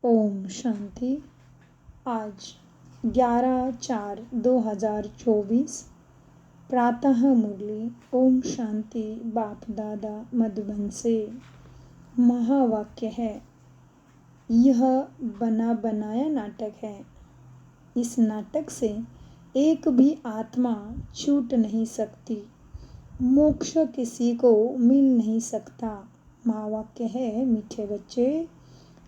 ओम शांति। आज 11/4/2024 प्रातः मुरली ओम शांति बाप दादा मधुबन से। महावाक्य है, यह बना बनाया नाटक है। इस नाटक से एक भी आत्मा छूट नहीं सकती, मोक्ष किसी को मिल नहीं सकता। महावाक्य है, मीठे बच्चे,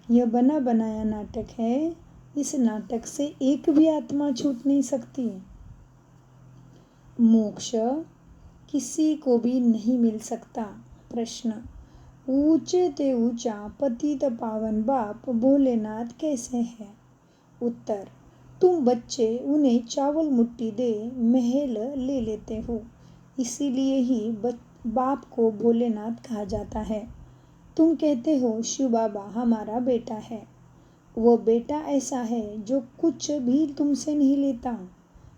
यह बना बनाया नाटक है। इस नाटक से एक भी आत्मा छूट नहीं सकती। मोक्ष किसी को भी नहीं मिल सकता। प्रश्न, ऊंचे ते ऊंचा पतित पावन बाप भोलेनाथ कैसे है? उत्तर, तुम बच्चे उन्हें चावल मुट्ठी दे महल ले लेते हो, इसीलिए ही बाप को भोलेनाथ कहा जाता है। तुम कहते हो शिव बाबा हमारा बेटा है। वो बेटा ऐसा है जो कुछ भी तुमसे नहीं लेता,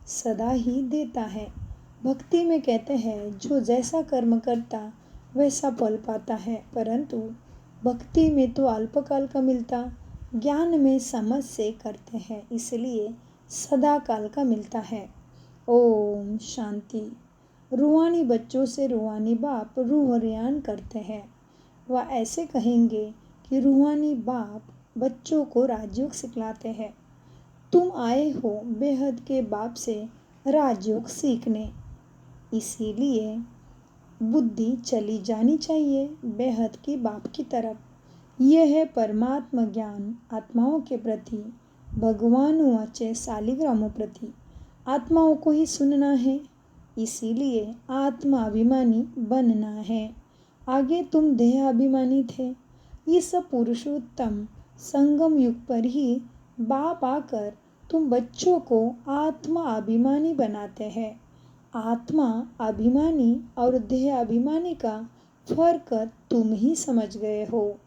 सदा ही देता है। भक्ति में कहते हैं जो जैसा कर्म करता वैसा फल पाता है, परंतु भक्ति में तो अल्पकाल का मिलता, ज्ञान में समझ से करते हैं इसलिए सदा काल का मिलता है। ओम शांति। रूहानी बच्चों से रूहानी बाप रूह रियान करते हैं। वह ऐसे कहेंगे कि रूहानी बाप बच्चों को राजयोग सिखलाते हैं। तुम आए हो बेहद के बाप से राजयोग सीखने, इसीलिए बुद्धि चली जानी चाहिए बेहद की बाप की तरफ। यह है परमात्मा ज्ञान आत्माओं के प्रति, भगवान वाचे शालिग्रामों प्रति। आत्माओं को ही सुनना है, इसीलिए आत्मा अभिमानी बनना है। आगे तुम देह अभिमानी थे। इस पुरुषोत्तम संगम युग पर ही बाप आकर तुम बच्चों को आत्मा अभिमानी बनाते हैं। आत्मा अभिमानी और देह अभिमानी का फर्क तुम ही समझ गए हो,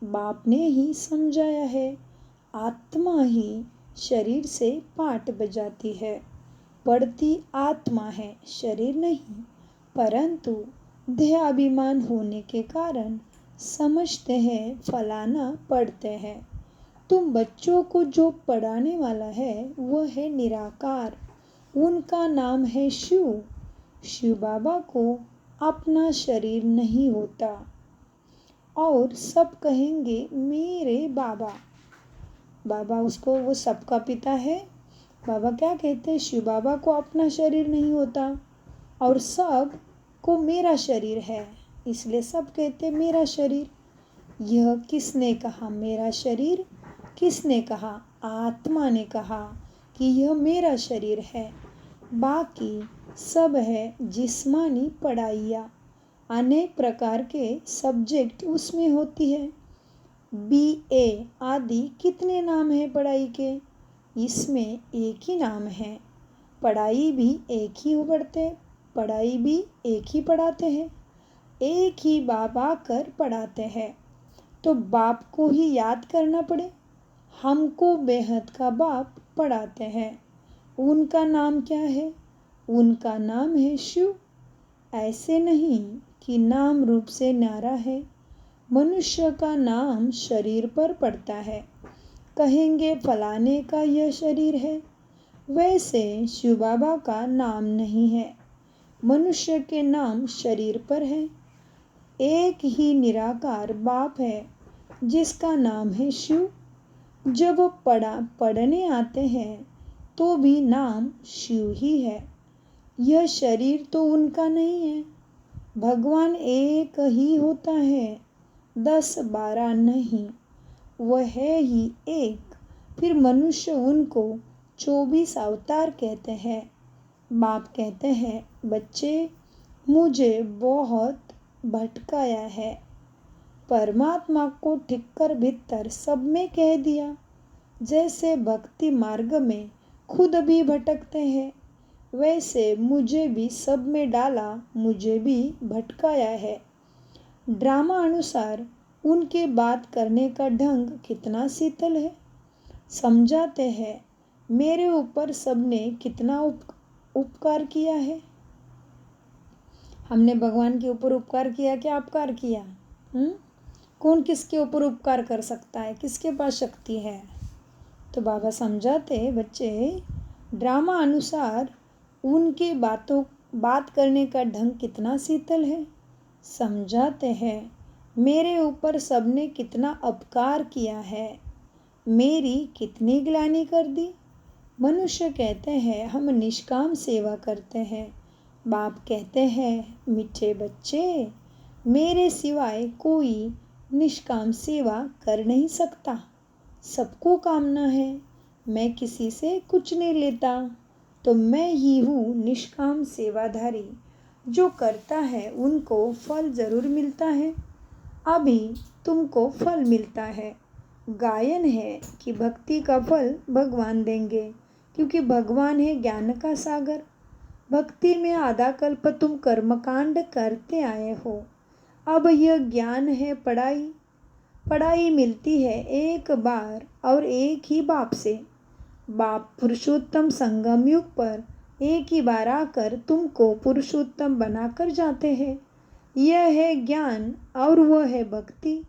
बाप ने ही समझाया है। आत्मा ही शरीर से पाठ बजाती है, पढ़ती आत्मा है, शरीर नहीं। परंतु देह अभिमान होने के कारण समझते हैं फलाना पढ़ते हैं। तुम बच्चों को जो पढ़ाने वाला है वह है निराकार, उनका नाम है शिव। शिव बाबा को अपना शरीर नहीं होता और सब कहेंगे मेरे बाबा। बाबा उसको वो सबका पिता है। बाबा क्या कहते हैं, शिव बाबा को अपना शरीर नहीं होता और सब को मेरा शरीर है, इसलिए सब कहते मेरा शरीर। यह किसने कहा मेरा शरीर? किसने कहा? आत्मा ने कहा कि यह मेरा शरीर है। बाकी सब है जिस्मानी पढ़ाइयाँ, अनेक प्रकार के सब्जेक्ट उसमें होती है। BA आदि कितने नाम हैं पढ़ाई के? इसमें एक ही नाम है। पढ़ाई भी एक ही पढ़ते, पढ़ाई भी एक ही पढ़ाते हैं, एक ही बाप आकर पढ़ाते हैं। तो बाप को ही याद करना पड़े। हमको बेहद का बाप पढ़ाते हैं। उनका नाम क्या है? उनका नाम है शिव। ऐसे नहीं कि नाम रूप से न्यारा है। मनुष्य का नाम शरीर पर पड़ता है, कहेंगे फलाने का यह शरीर है। वैसे शिव बाबा का नाम नहीं है, मनुष्य के नाम शरीर पर है। एक ही निराकार बाप है जिसका नाम है शिव। जब वो पढ़ने आते हैं तो भी नाम शिव ही है। यह शरीर तो उनका नहीं है। भगवान एक ही होता है, 10-12 नहीं, वह है ही एक। फिर मनुष्य उनको 24 अवतार कहते हैं। बाप कहते हैं बच्चे मुझे बहुत भटकाया है, परमात्मा को ठीक कर भीतर सब में कह दिया। जैसे भक्ति मार्ग में खुद भी भटकते हैं, वैसे मुझे भी सब में डाला, मुझे भी भटकाया है। ड्रामा अनुसार उनके बात करने का ढंग कितना शीतल है। समझाते हैं मेरे ऊपर सबने कितना उपकार किया है। हमने भगवान के ऊपर उपकार किया क्या अपकार किया? कौन किसके ऊपर उपकार कर सकता है, किसके पास शक्ति है। तो बाबा समझाते, बच्चे ड्रामा अनुसार उनकी बात करने का ढंग कितना शीतल है। समझाते हैं, मेरे ऊपर सबने कितना अपकार किया है, मेरी कितनी ग्लानि कर दी। मनुष्य कहते हैं हम निष्काम सेवा करते हैं। बाप कहते हैं, मीठे बच्चे, मेरे सिवाय कोई निष्काम सेवा कर नहीं सकता। सबको कामना है, मैं किसी से कुछ नहीं लेता, तो मैं ही हूँ निष्काम सेवाधारी। जो करता है उनको फल ज़रूर मिलता है। अभी तुमको फल मिलता है। गायन है कि भक्ति का फल भगवान देंगे, क्योंकि भगवान है ज्ञान का सागर। भक्ति में आधा कल्प तुम कर्मकांड करते आए हो। अब यह ज्ञान है पढ़ाई। पढ़ाई मिलती है एक बार और एक ही बाप से। बाप पुरुषोत्तम संगम युग पर एक ही बार आकर तुमको पुरुषोत्तम बनाकर जाते हैं। यह है ज्ञान और वह है भक्ति।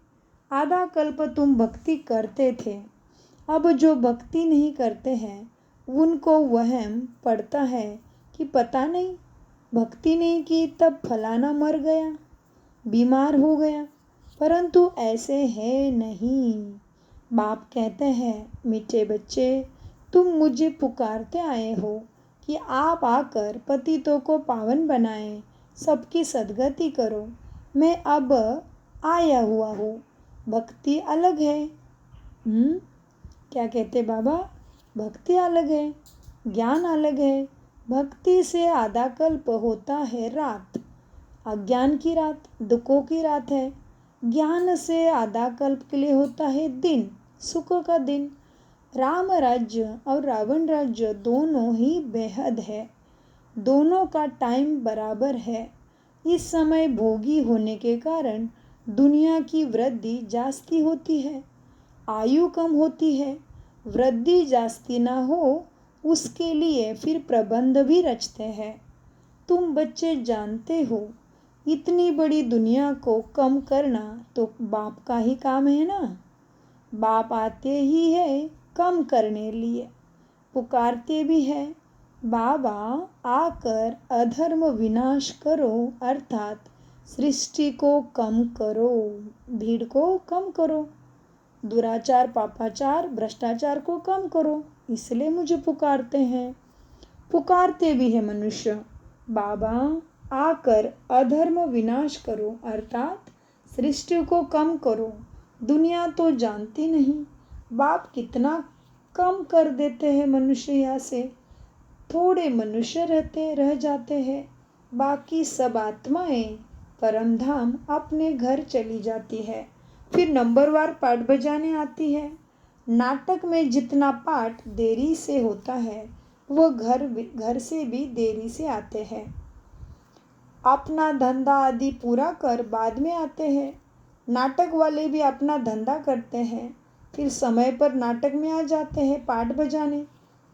आधा कल्प तुम भक्ति करते थे, अब जो भक्ति नहीं करते हैं उनको वहम पड़ता है कि पता नहीं भक्ति नहीं की तब फलाना मर गया, बीमार हो गया, परंतु ऐसे है नहीं। बाप कहते हैं, मीठे बच्चे, तुम मुझे पुकारते आए हो कि आप आकर पतितों को पावन बनाएं, सबकी सद्गति करो। मैं अब आया हुआ हूँ। भक्ति अलग है। क्या कहते बाबा? भक्ति अलग है, ज्ञान अलग है। भक्ति से आधा कल्प होता है रात, अज्ञान की रात, दुखों की रात है। ज्ञान से आधा कल्प के लिए होता है दिन, सुख का दिन। राम राज्य और रावण राज्य दोनों ही बेहद है, दोनों का टाइम बराबर है। इस समय भोगी होने के कारण दुनिया की वृद्धि जास्ती होती है, आयु कम होती है। वृद्धि जास्ती ना हो उसके लिए फिर प्रबंध भी रचते हैं। तुम बच्चे जानते हो, इतनी बड़ी दुनिया को कम करना तो बाप का ही काम है ना। बाप आते ही है कम करने लिए, पुकारते भी है, बाबा आकर अधर्म विनाश करो, अर्थात सृष्टि को कम करो, भीड़ को कम करो, दुराचार पापाचार भ्रष्टाचार को कम करो। इसलिए मुझे पुकारते हैं, पुकारते भी है मनुष्य, बाबा आकर अधर्म विनाश करो, अर्थात सृष्टि को कम करो। दुनिया तो जानती नहीं बाप कितना कम कर देते हैं मनुष्य। यहाँ से थोड़े मनुष्य रह जाते हैं, बाकी सब आत्माएं परमधाम अपने घर चली जाती है। फिर नंबरवार पाठ बजाने आती है। नाटक में जितना पाठ देरी से होता है वो घर से भी देरी से आते हैं। अपना धंधा आदि पूरा कर बाद में आते हैं। नाटक वाले भी अपना धंधा करते हैं, फिर समय पर नाटक में आ जाते हैं पाठ बजाने।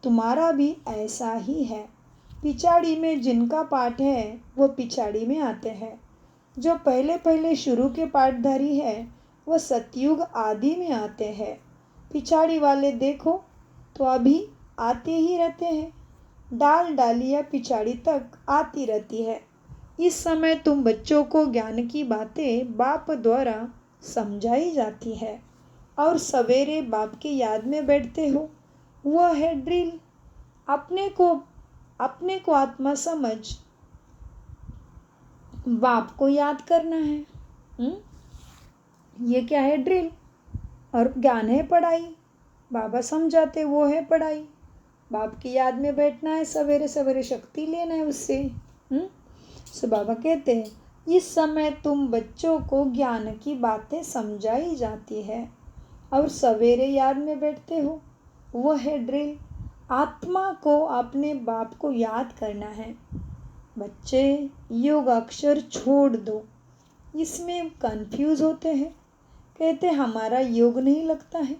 तुम्हारा भी ऐसा ही है। पिछाड़ी में जिनका पाठ है वो पिछाड़ी में आते हैं। जो पहले पहले शुरू के पाठधारी है वो सतयुग आदि में आते हैं। पिछाड़ी वाले देखो तो अभी आते ही रहते हैं। डाल डालियाँ पिछाड़ी तक आती रहती है। इस समय तुम बच्चों को ज्ञान की बातें बाप द्वारा समझाई जाती है और सवेरे बाप की याद में बैठते हो। वह है ड्रिल। अपने को आत्मा समझ बाप को याद करना है। ये क्या है? ड्रिल। और ज्ञान है पढ़ाई। बाबा समझाते वो है पढ़ाई। बाप की याद में बैठना है, सवेरे सवेरे शक्ति लेना है उससे। सो बाबा कहते हैं इस समय तुम बच्चों को ज्ञान की बातें समझाई जाती है और सवेरे याद में बैठते हो। वह है ड्रिल। आत्मा को अपने बाप को याद करना है। बच्चे योग अक्षर छोड़ दो, इसमें कंफ्यूज होते हैं, कहते हमारा योग नहीं लगता है।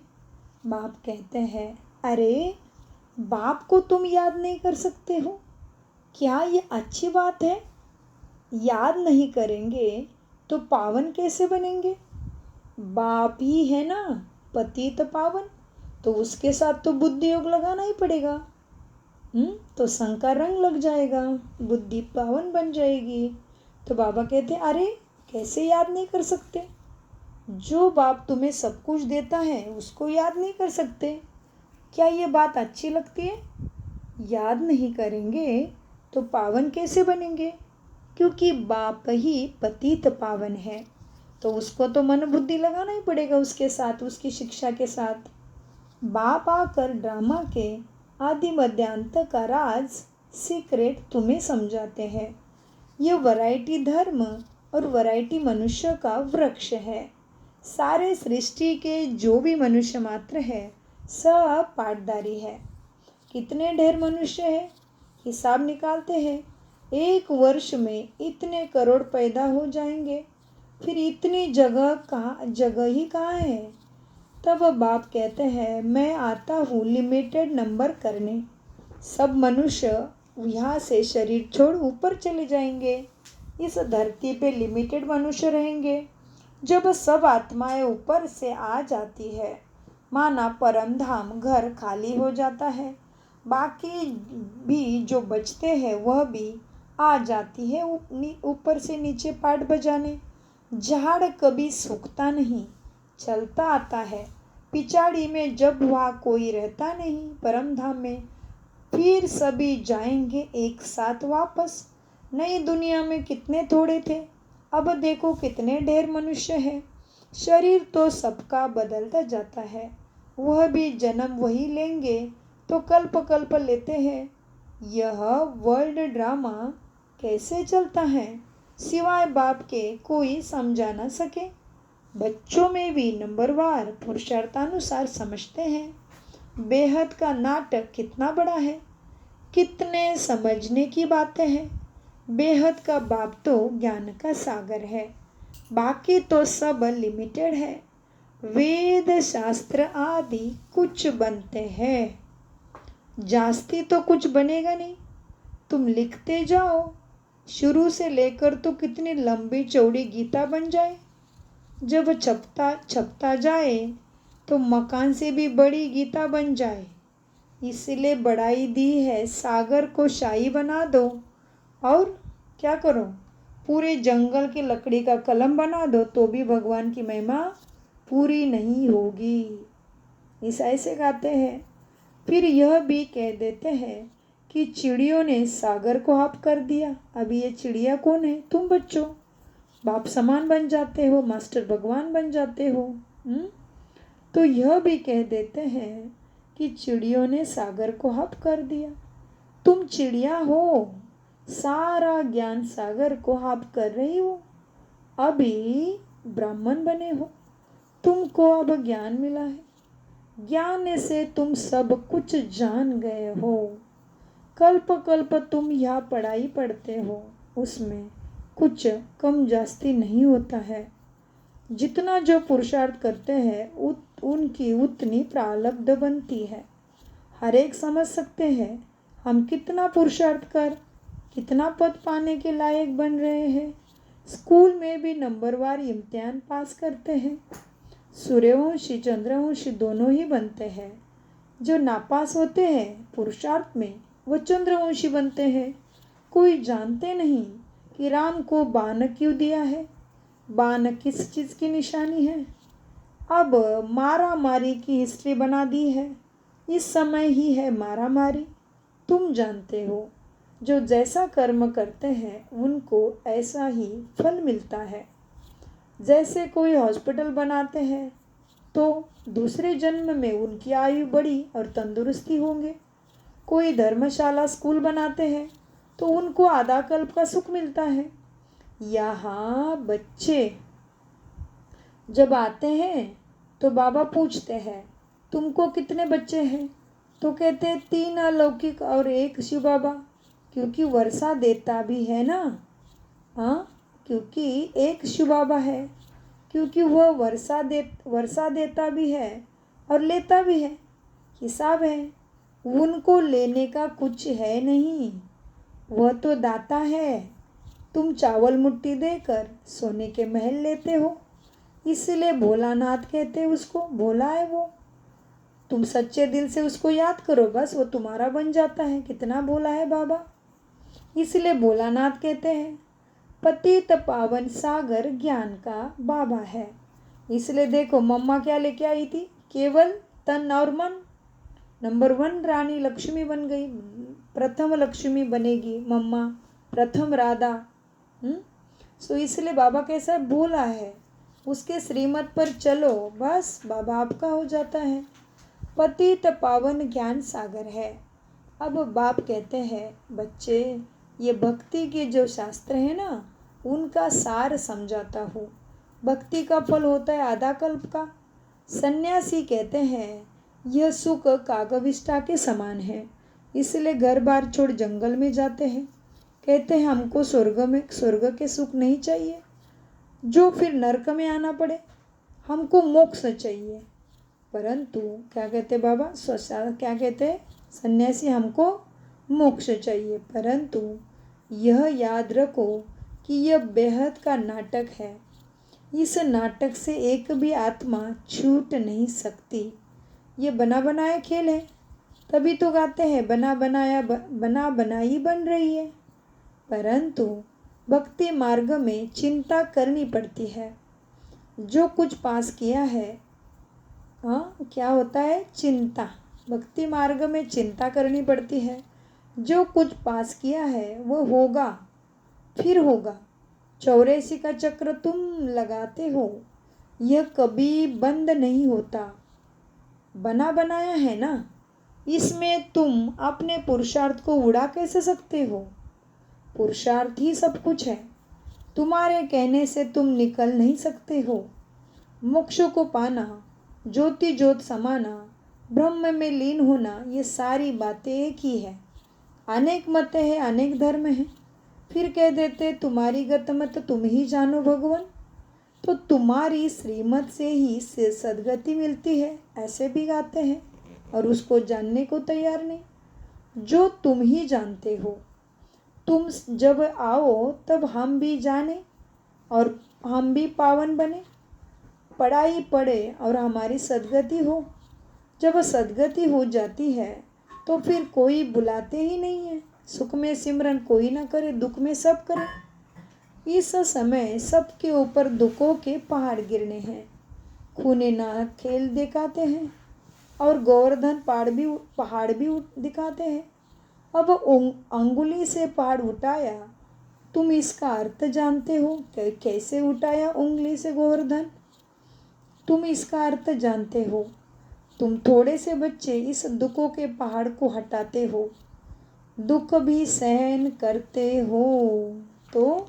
बाप कहते हैं, अरे बाप को तुम याद नहीं कर सकते हो, क्या ये अच्छी बात है? याद नहीं करेंगे तो पावन कैसे बनेंगे? बाप ही है ना पतित पावन, तो उसके साथ तो बुद्धि योग लगाना ही पड़ेगा। तो शंका रंग लग जाएगा, बुद्धि पावन बन जाएगी। तो बाबा कहते अरे कैसे याद नहीं कर सकते? जो बाप तुम्हें सब कुछ देता है उसको याद नहीं कर सकते? क्या ये बात अच्छी लगती है? याद नहीं करेंगे तो पावन कैसे बनेंगे? क्योंकि बाप ही पतित पावन है, तो उसको तो मन बुद्धि लगाना ही पड़ेगा उसके साथ, उसकी शिक्षा के साथ। बाप आकर ड्रामा के आदि मध्यांत का राज सीक्रेट तुम्हें समझाते हैं। ये वैरायटी धर्म और वैरायटी मनुष्य का वृक्ष है। सारे सृष्टि के जो भी मनुष्य मात्र है सब पाटदारी है। कितने ढेर मनुष्य है, हिसाब निकालते हैं। 1 वर्ष में इतने करोड़ पैदा हो जाएंगे, फिर इतनी जगह ही कहाँ है? तब बाप कहते हैं मैं आता हूँ लिमिटेड नंबर करने। सब मनुष्य यहाँ से शरीर छोड़ ऊपर चले जाएंगे। इस धरती पे लिमिटेड मनुष्य रहेंगे। जब सब आत्माएं ऊपर से आ जाती है, माना परम धाम घर खाली हो जाता है, बाकी भी जो बचते हैं वह भी आ जाती है ऊपर से नीचे पाट बजाने। झाड़ कभी सूखता नहीं, चलता आता है। पिछाड़ी में जब वहाँ कोई रहता नहीं परम धाम में, फिर सभी जाएंगे एक साथ वापस। नई दुनिया में कितने थोड़े थे, अब देखो कितने ढेर मनुष्य हैं। शरीर तो सबका बदलता जाता है, वह भी जन्म वही लेंगे तो कल्प कल्प लेते हैं। यह वर्ल्ड ड्रामा कैसे चलता है सिवाय बाप के कोई समझा न सके। बच्चों में भी नंबरवार पुरुषार्थानुसार समझते हैं। बेहद का नाटक कितना बड़ा है, कितने समझने की बातें हैं। बेहद का बाप तो ज्ञान का सागर है, बाकी तो सब लिमिटेड है। वेद शास्त्र आदि कुछ बनते हैं, जास्ती तो कुछ बनेगा नहीं। तुम लिखते जाओ, शुरू से लेकर तो कितनी लंबी चौड़ी गीता बन जाए। जब छपता जाए तो मकान से भी बड़ी गीता बन जाए। इसलिए बढ़ाई दी है, सागर को शाही बना दो और क्या करो, पूरे जंगल की लकड़ी का कलम बना दो तो भी भगवान की महिमा पूरी नहीं होगी। इस ऐसे गाते हैं। फिर यह भी कह देते हैं कि चिड़ियों ने सागर को हाफ कर दिया। अभी ये चिड़िया कौन है? तुम बच्चों। बाप समान बन जाते हो, मास्टर भगवान बन जाते हो। तो यह भी कह देते हैं कि चिड़ियों ने सागर को हप कर दिया। तुम चिड़िया हो, सारा ज्ञान सागर को हप कर रही हो। अभी ब्राह्मण बने हो, तुमको अब ज्ञान मिला है। ज्ञान से तुम सब कुछ जान गए हो। कल्प कल्प तुम यह पढ़ाई पढ़ते हो, उसमें कुछ कम जास्ती नहीं होता है। जितना जो पुरुषार्थ करते हैं उनकी उतनी प्रारब्ध बनती है। हर एक समझ सकते हैं हम कितना पुरुषार्थ कर कितना पद पाने के लायक बन रहे हैं। स्कूल में भी नंबरवार इम्तिहान पास करते हैं। सूर्यवंशी चंद्रवंशी दोनों ही बनते हैं। जो नापास होते हैं पुरुषार्थ में वो चंद्रवंशी बनते हैं। कोई जानते नहीं कि राम को बाण क्यों दिया है, बाण किस चीज़ की निशानी है। अब मारा मारी की हिस्ट्री बना दी है, इस समय ही है मारा मारी। तुम जानते हो जो जैसा कर्म करते हैं उनको ऐसा ही फल मिलता है। जैसे कोई हॉस्पिटल बनाते हैं तो दूसरे जन्म में उनकी आयु बढ़ी और तंदुरुस्ती होंगे। कोई धर्मशाला स्कूल बनाते हैं तो उनको आधा कल्प का सुख मिलता है। यहाँ बच्चे जब आते हैं तो बाबा पूछते हैं तुमको कितने बच्चे हैं, तो कहते हैं 3 अलौकिक और 1 शिव बाबा, क्योंकि वर्षा देता भी है ना। हाँ, क्योंकि 1 शिव बाबा है, क्योंकि वह वर्षा देता भी है और लेता भी है। हिसाब है, उनको लेने का कुछ है नहीं, वह तो दाता है। तुम चावल मुट्ठी देकर सोने के महल लेते हो, इसलिए भोलानाथ कहते हैं उसको, भोला है वो। तुम सच्चे दिल से उसको याद करो, बस वो तुम्हारा बन जाता है। कितना भोला है बाबा, इसलिए भोलानाथ कहते हैं। पतित पावन सागर ज्ञान का बाबा है। इसलिए देखो मम्मा क्या लेके आई थी, केवल तन और मन। नंबर 1 रानी लक्ष्मी बन गई, प्रथम लक्ष्मी बनेगी मम्मा, प्रथम राधा। सो इसलिए बाबा कैसा है, भोला है। उसके श्रीमत पर चलो, बस बाबा आपका हो जाता है। पतित पावन ज्ञान सागर है। अब बाप कहते हैं, बच्चे ये भक्ति के जो शास्त्र है ना, उनका सार समझाता हूँ। भक्ति का फल होता है आधा कल्प का। सन्यासी कहते हैं यह सुख कागविष्ठा के समान है, इसलिए घर बार छोड़ जंगल में जाते हैं। कहते हैं हमको स्वर्ग के सुख नहीं चाहिए जो फिर नरक में आना पड़े, हमको मोक्ष चाहिए। परंतु क्या कहते बाबा, क्या कहते सन्यासी, हमको मोक्ष चाहिए। परंतु यह याद रखो कि यह बेहद का नाटक है। इस नाटक से एक भी आत्मा छूट नहीं सकती। ये बना बनाया खेल है, तभी तो गाते हैं बना बनाई बन रही है। परंतु भक्ति मार्ग में चिंता करनी पड़ती है। जो कुछ पास किया है, क्या होता है, चिंता। भक्ति मार्ग में चिंता करनी पड़ती है। जो कुछ पास किया है वो होगा, फिर होगा। 84 का चक्र तुम लगाते हो, यह कभी बंद नहीं होता। बना बनाया है ना, इसमें तुम अपने पुरुषार्थ को उड़ा कैसे सकते हो। पुरुषार्थ ही सब कुछ है, तुम्हारे कहने से तुम निकल नहीं सकते हो। मोक्ष को पाना, ज्योति ज्योत समाना, ब्रह्म में लीन होना, ये सारी बातें एक ही है। अनेक मतें हैं, अनेक धर्म हैं, फिर कह देते तुम्हारी गत मत तुम ही जानो भगवान। तो तुम्हारी श्रीमत से ही सदगति मिलती है, ऐसे भी गाते हैं, और उसको जानने को तैयार नहीं। जो तुम ही जानते हो, तुम जब आओ तब हम भी जाने और हम भी पावन बने। पढ़ाई पढ़े और हमारी सदगति हो। जब सदगति हो जाती है तो फिर कोई बुलाते ही नहीं है। सुख में सिमरन कोई ना करे, दुख में सब करे। इस समय सबके ऊपर दुखों के पहाड़ गिरने हैं, खूने नाक खेल दिखाते हैं और गोवर्धन पहाड़ भी दिखाते हैं। अब अंगुली से पहाड़ उठाया, तुम इसका अर्थ जानते हो, कैसे उठाया उंगली से गोवर्धन, तुम इसका अर्थ जानते हो। तुम थोड़े से बच्चे इस दुखों के पहाड़ को हटाते हो, दुख भी सहन करते हो। तो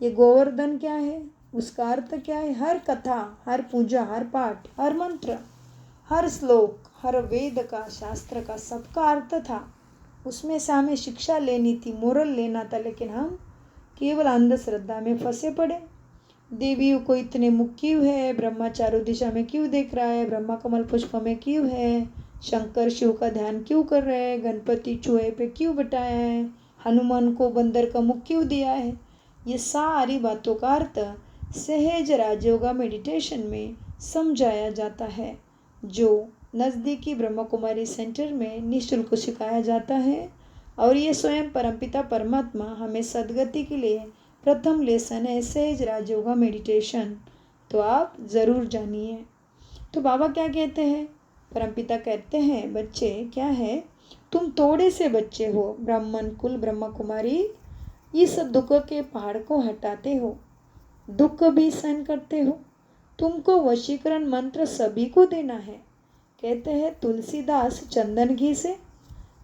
ये गोवर्धन क्या है, उसका अर्थ क्या है। हर कथा, हर पूजा, हर पाठ, हर मंत्र, हर श्लोक, हर वेद का, शास्त्र का, सबका अर्थ था। उसमें से हमें शिक्षा लेनी थी, मोरल लेना था, लेकिन हम केवल अंधश्रद्धा में फंसे पड़े। देवियों को इतने मुख क्यों है, ब्रह्मा चारों दिशा में क्यों देख रहा है, ब्रह्मा कमल पुष्प में क्यों है, शंकर शिव का ध्यान क्यों कर रहे हैं, गणपति चूहे पे क्यों बिठाया है, हनुमान को बंदर का मुख क्यों दिया है। ये सारी बातों का अर्थ सहज राजयोगा मेडिटेशन में समझाया जाता है, जो नज़दीकी ब्रह्मा कुमारी सेंटर में निःशुल्क सिखाया जाता है। और ये स्वयं परमपिता परमात्मा हमें सदगति के लिए प्रथम लेसन है, सहज राजयोगा मेडिटेशन। तो आप ज़रूर जानिए। तो बाबा क्या कहते हैं, परमपिता कहते हैं, बच्चे क्या है, तुम थोड़े से बच्चे हो, ब्राह्मण कुल ब्रह्मा कुमारी, इस दुख के पहाड़ को हटाते हो, दुख भी सहन करते हो। तुमको वशीकरण मंत्र सभी को देना है। कहते हैं तुलसीदास चंदन घी से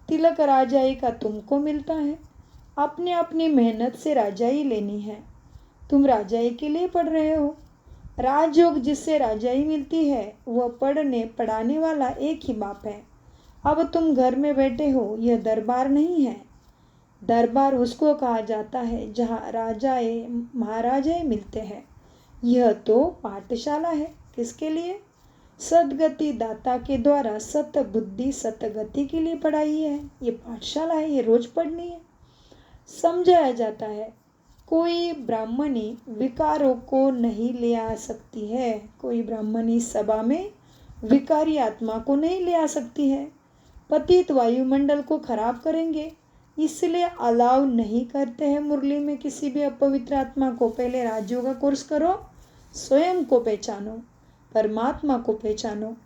तिलक राजाई का तुमको मिलता है। अपने अपनी मेहनत से राजाई लेनी है। तुम राजाई के लिए पढ़ रहे हो। राजयोग जिससे राजाई मिलती है वह पढ़ाने वाला एक ही बाप है। अब तुम घर में बैठे हो, यह दरबार नहीं है। दरबार उसको कहा जाता है जहाँ राजाए महाराजाए मिलते हैं। यह तो पाठशाला है, किसके लिए, सदगति दाता के द्वारा सत बुद्धि सतगति के लिए पढ़ाई है। ये पाठशाला है, ये रोज पढ़नी है। समझाया जाता है, कोई ब्राह्मणी विकारों को नहीं ले आ सकती है। कोई ब्राह्मणी सभा में विकारी आत्मा को नहीं ले आ सकती है। पतित वायुमंडल को खराब करेंगे, इसलिए अलाउ नहीं करते हैं मुरली में किसी भी अपवित्र आत्मा को। पहले राजयोग का कोर्स करो, स्वयं को पहचानो, परमात्मा को पहचानो,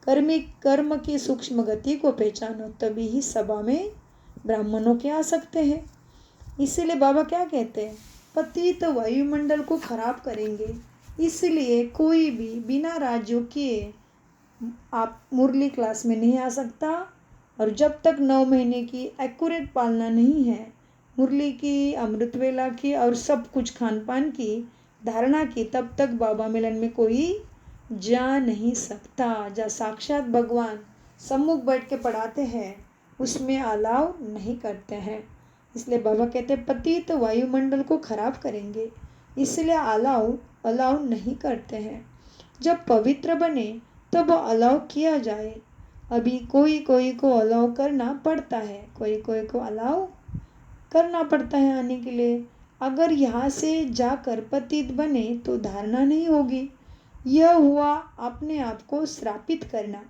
कर्म की सूक्ष्म गति को पहचानो, तभी ही सभा में ब्राह्मणों के आ सकते हैं। इसीलिए बाबा क्या कहते हैं, पतित वायुमंडल को खराब करेंगे, इसलिए कोई भी बिना राजयोग किए आप मुरली क्लास में नहीं आ सकता। और जब तक 9 महीने की एक्यूरेट पालना नहीं है, मुरली की, अमृत वेला की और सब कुछ खान पान की धारणा की, तब तक बाबा मिलन में कोई जा नहीं सकता। जहाँ साक्षात भगवान सम्मुख बैठ के पढ़ाते हैं उसमें अलाउ नहीं करते हैं। इसलिए बाबा कहते हैं पतित वायुमंडल को खराब करेंगे, इसलिए अलाउ नहीं करते हैं। जब पवित्र बने तब अलाउ किया जाए। अभी कोई को अलाउ करना पड़ता है, कोई को अलाउ करना पड़ता है आने के लिए। अगर यहाँ से जाकर पतित बने तो धारणा नहीं होगी। यह हुआ अपने आप को श्रापित करना।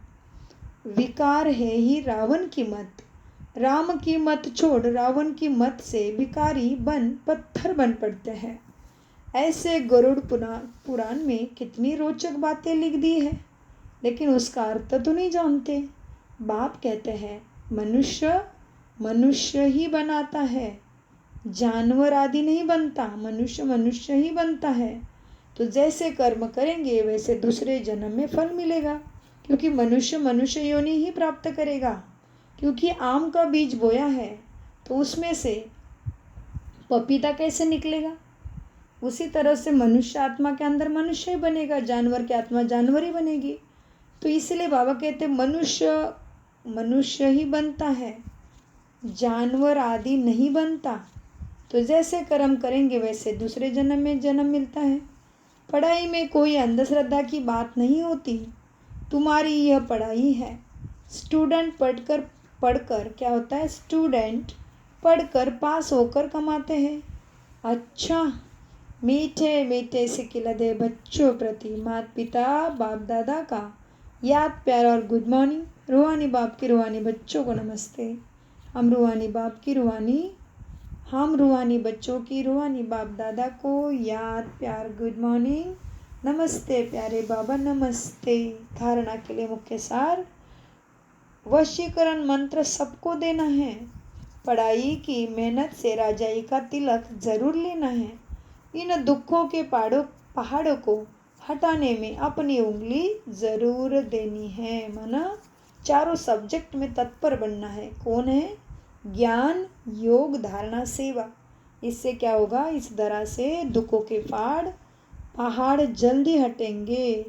विकार है ही रावण की मत। राम की मत छोड़ रावण की मत से विकारी बन पत्थर बन पड़ते हैं। ऐसे गरुड़ पुराण में कितनी रोचक बातें लिख दी है, लेकिन उसका अर्थ तो नहीं जानते। बाप कहते हैं मनुष्य ही बनाता है, जानवर आदि नहीं बनता, मनुष्य ही बनता है। तो जैसे कर्म करेंगे वैसे दूसरे जन्म में फल मिलेगा, क्योंकि मनुष्य योनि ही प्राप्त करेगा। क्योंकि आम का बीज बोया है तो उसमें से पपीता कैसे निकलेगा, उसी तरह से मनुष्य आत्मा के अंदर मनुष्य ही बनेगा, जानवर की आत्मा जानवर ही बनेगी। तो इसलिए बाबा कहते मनुष्य ही बनता है, जानवर आदि नहीं बनता। तो जैसे कर्म करेंगे वैसे दूसरे जन्म में जन्म मिलता है। पढ़ाई में कोई अंधश्रद्धा की बात नहीं होती। तुम्हारी यह पढ़ाई है। स्टूडेंट पढ़कर क्या होता है, स्टूडेंट पढ़कर पास होकर कमाते हैं। अच्छा, मीठे मीठे से खिलते बच्चों प्रति माता पिता बाप दादा का याद प्यार और गुड मॉर्निंग। रूहानी बाप की रूहानी बच्चों को नमस्ते। हम रूहानी बाप की हम रूहानी बच्चों की रूहानी बाप दादा को याद प्यार गुड मॉर्निंग, नमस्ते प्यारे बाबा नमस्ते। धारणा के लिए मुख्य सार, वशीकरण मंत्र सबको देना है। पढ़ाई की मेहनत से राजाई का तिलक जरूर लेना है। इन दुखों के पहाड़ों को हटाने में अपनी उंगली जरूर देनी है। माना चारों सब्जेक्ट में तत्पर बनना है। कौन है, ज्ञान योग धारणा सेवा। इससे क्या होगा, इस तरह से दुखों के पहाड़ जल्दी हटेंगे।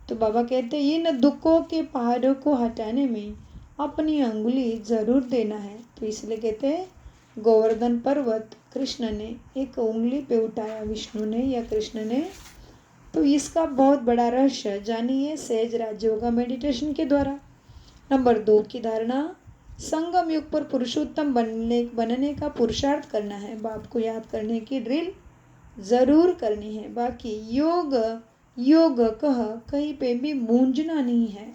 तो बाबा कहते हैं इन दुखों के पहाड़ों को हटाने में अपनी अंगुली जरूर देना है। तो इसलिए कहते हैं गोवर्धन पर्वत कृष्ण ने एक उंगली पे उठाया, विष्णु ने या कृष्ण ने। तो इसका बहुत बड़ा रहस्य जानिए सहज राजयोगा मेडिटेशन के द्वारा। नंबर 2 की धारणा, संगम युग पर पुरुषोत्तम बनने का पुरुषार्थ करना है। बाप को याद करने की ड्रिल जरूर करनी है। बाकी योग कहीं पे भी मूंझना नहीं है,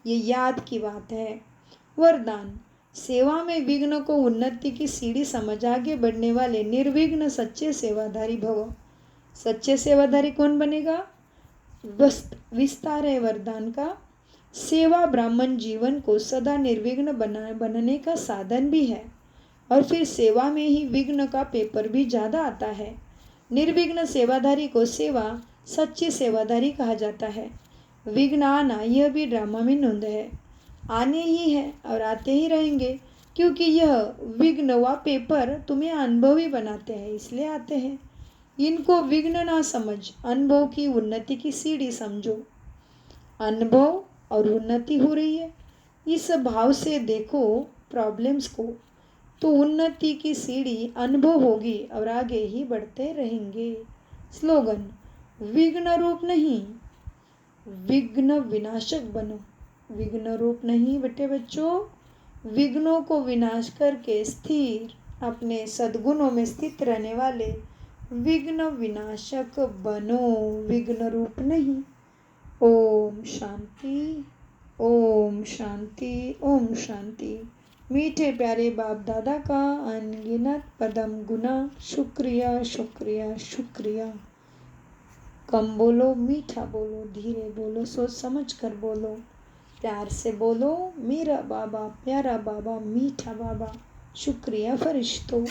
ये याद की बात है। वरदान, सेवा में विघ्न को उन्नति की सीढ़ी समझ आगे बढ़ने वाले निर्विघ्न सच्चे सेवाधारी भव। सच्चे सेवाधारी कौन बनेगा, विस्तार है वरदान का। सेवा ब्राह्मण जीवन को सदा निर्विघ्न बनने का साधन भी है। और फिर सेवा में ही विघ्न का पेपर भी ज़्यादा आता है। निर्विघ्न सेवाधारी को सेवा सच्ची सेवाधारी कहा जाता है। विघ्न आना यह भी ड्रामा में नोंद है, आने ही है और आते ही रहेंगे, क्योंकि यह विघ्न व पेपर तुम्हें अनुभवी बनाते हैं, इसलिए आते हैं। इनको विघ्न ना समझ, अनुभव की उन्नति की सीढ़ी समझो। अनुभव और उन्नति हो रही है, इस भाव से देखो प्रॉब्लम्स को, तो उन्नति की सीढ़ी अनुभव होगी और आगे ही बढ़ते रहेंगे। स्लोगन, विघ्न रूप नहीं विघ्न विनाशक बनो। विघ्न रूप नहीं बेटे बच्चों, विघ्नों को विनाश करके स्थिर अपने सद्गुणों में स्थित रहने वाले विघ्न विनाशक बनो, विघ्न रूप नहीं। ओम शांति, ओम शांति, ओम शांति। मीठे प्यारे बाप दादा का अनगिनत पदम गुना शुक्रिया शुक्रिया शुक्रिया। कम बोलो, मीठा बोलो, धीरे बोलो, सोच समझ कर बोलो, प्यार से बोलो। मेरा बाबा, प्यारा बाबा, मीठा बाबा। शुक्रिया फरिश्तों।